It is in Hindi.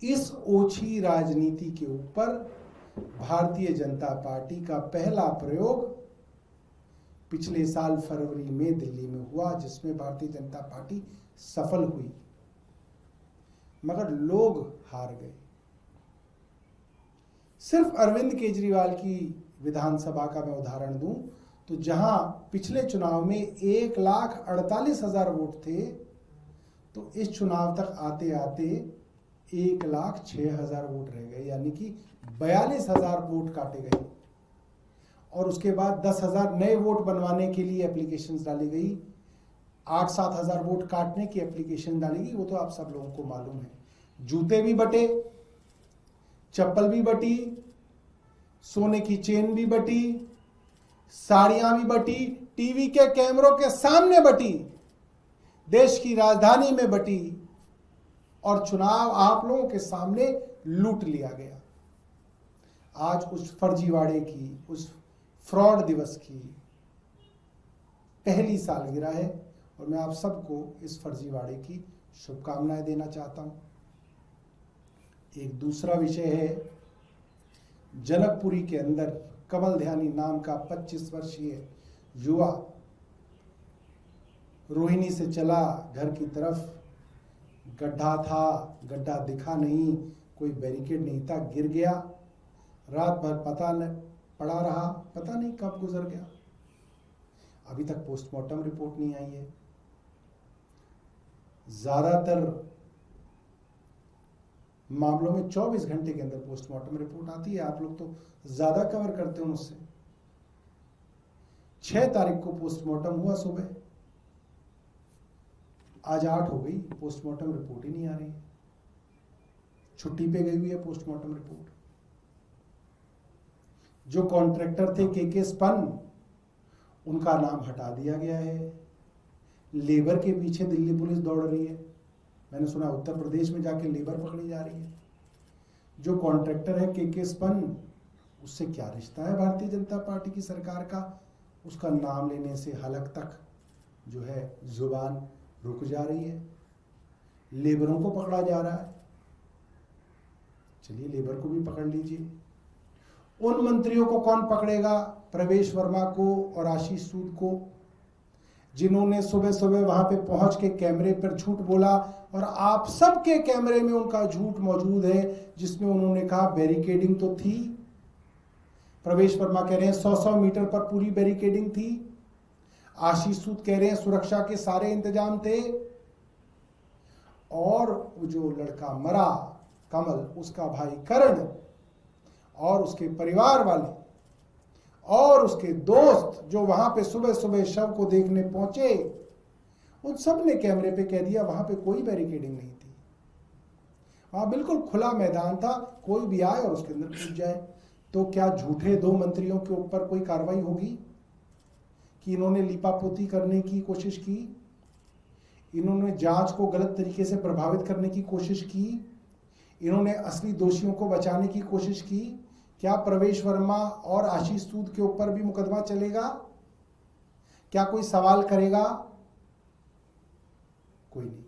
इस ओछी राजनीति के ऊपर भारतीय जनता पार्टी का पहला प्रयोग पिछले साल फरवरी में दिल्ली में हुआ, जिसमें भारतीय जनता पार्टी सफल हुई, मगर लोग हार गए। सिर्फ अरविंद केजरीवाल की विधानसभा का मैं उदाहरण दूं तो जहां पिछले चुनाव में 1,48,000 वोट थे, तो इस चुनाव तक आते आते 1,06,000 वोट रह गए, यानी कि 42,000 वोट काटे गए। और उसके बाद 10,000 नए वोट बनवाने के लिए एप्लीकेशंस डाली गई, 8-7,000 वोट काटने की एप्लीकेशन डाली गई। वो तो आप सब लोगों को मालूम है। जूते भी बटे, चप्पल भी बटी, सोने की चेन भी बटी, साड़ियां भी बटी, टीवी के कैमरों के सामने बटी, देश की राजधानी में बटी, और चुनाव आप लोगों के सामने लूट लिया गया। आज उस फर्जीवाड़े की, उस फ्रॉड दिवस की पहली सालगिरह है और मैं आप सबको इस फर्जीवाड़े की शुभकामनाएं देना चाहता हूं। एक दूसरा विषय है, जनकपुरी के अंदर कमल ध्यानी नाम का 25 वर्षीय युवा रोहिणी से चला घर की तरफ, गड्ढा था, गड्ढा दिखा नहीं, कोई बैरिकेड नहीं था, गिर गया, रात भर पड़ा रहा, पता नहीं कब गुजर गया। अभी तक पोस्टमार्टम रिपोर्ट नहीं आई है। ज्यादातर मामलों में 24 घंटे के अंदर पोस्टमार्टम रिपोर्ट आती है। आप लोग तो ज्यादा कवर करते हो मुझसे। 6 तारीख को पोस्टमार्टम हुआ सुबह, आज 8 हो गई, पोस्टमार्टम रिपोर्ट ही नहीं आ रही है। छुट्टी पे गई हुई है पोस्टमार्टम रिपोर्ट। जो कॉन्ट्रैक्टर थे के स्पन, उनका नाम हटा दिया गया है। लेबर के पीछे दिल्ली पुलिस दौड़ रही है। मैंने सुना उत्तर प्रदेश में जाके लेबर पकड़ी जा रही है। जो कॉन्ट्रैक्टर है के स्पन, उससे क्या रिश्ता है भारतीय जनता पार्टी की सरकार का? उसका नाम लेने से हलक तक जो है जुबान रुक जा रही है। लेबरों को पकड़ा जा रहा है। चलिए, लेबर को भी पकड़ लीजिए। उन मंत्रियों को कौन पकड़ेगा? प्रवेश वर्मा को और आशीष सूद को, जिन्होंने सुबह सुबह वहां पे पहुंच के कैमरे पर झूठ बोला, और आप सबके कैमरे में उनका झूठ मौजूद है, जिसमें उन्होंने कहा बैरिकेडिंग तो थी। प्रवेश वर्मा कह रहे हैं 100-100 मीटर पर पूरी बैरिकेडिंग थी। आशीष सूद कह रहे हैं सुरक्षा के सारे इंतजाम थे। और जो लड़का मरा कमल, उसका भाई करण और उसके परिवार वाले और उसके दोस्त जो वहां पे सुबह सुबह शव को देखने पहुंचे, उन सब ने कैमरे पे कह दिया वहां पे कोई बैरिकेडिंग नहीं थी। वहां बिल्कुल खुला मैदान था, कोई भी आए और उसके अंदर कूद जाए। तो क्या झूठे 2 मंत्रियों के ऊपर कोई कार्रवाई होगी कि इन्होंने लीपापोती करने की कोशिश की, इन्होंने जांच को गलत तरीके से प्रभावित करने की कोशिश की, इन्होंने असली दोषियों को बचाने की कोशिश की? क्या प्रवेश वर्मा और आशीष सूद के ऊपर भी मुकदमा चलेगा? क्या कोई सवाल करेगा? कोई नहीं।